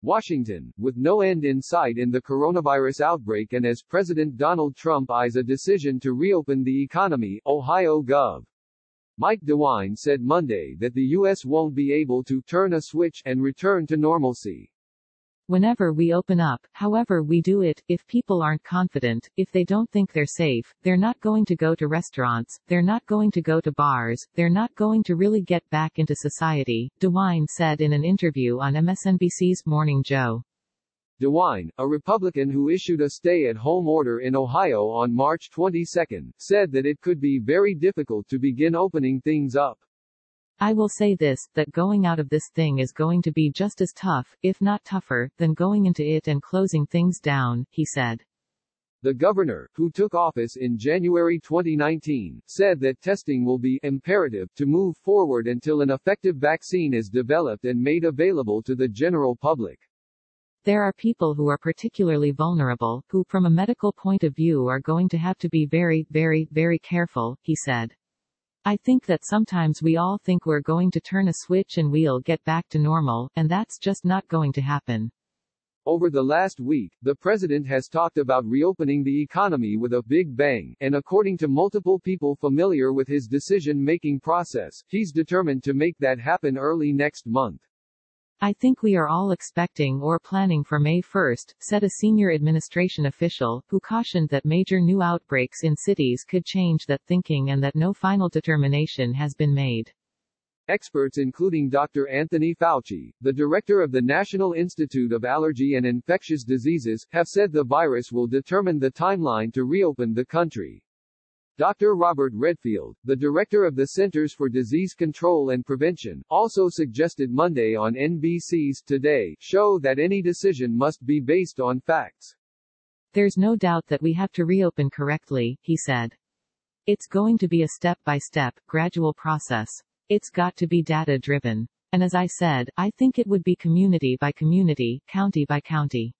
Washington, with no end in sight in the coronavirus outbreak and as President Donald Trump eyes a decision to reopen the economy, Ohio Gov. Mike DeWine said Monday that the U.S. won't be able to turn a switch and return to normalcy. Whenever we open up, however we do it, if people aren't confident, if they don't think they're safe, they're not going to go to restaurants, they're not going to go to bars, they're not going to really get back into society, DeWine said in an interview on MSNBC's Morning Joe. DeWine, a Republican who issued a stay-at-home order in Ohio on March 22, said that it could be very difficult to begin opening things up. I will say this, that going out of this thing is going to be just as tough, if not tougher, than going into it and closing things down, he said. The governor, who took office in January 2019, said that testing will be imperative to move forward until an effective vaccine is developed and made available to the general public. There are people who are particularly vulnerable, who from a medical point of view are going to have to be very, very, very careful, he said. I think that sometimes we all think we're going to turn a switch and we'll get back to normal, and that's just not going to happen. Over the last week, the president has talked about reopening the economy with a big bang, and according to multiple people familiar with his decision-making process, he's determined to make that happen early next month. I think we are all expecting or planning for May 1st, said a senior administration official, who cautioned that major new outbreaks in cities could change that thinking and that no final determination has been made. Experts including Dr. Anthony Fauci, the director of the National Institute of Allergy and Infectious Diseases, have said the virus will determine the timeline to reopen the country. Dr. Robert Redfield, the director of the Centers for Disease Control and Prevention, also suggested Monday on NBC's Today Show that any decision must be based on facts. There's no doubt that we have to reopen correctly, he said. It's going to be a step-by-step, gradual process. It's got to be data-driven. And as I said, I think it would be community by community, county by county.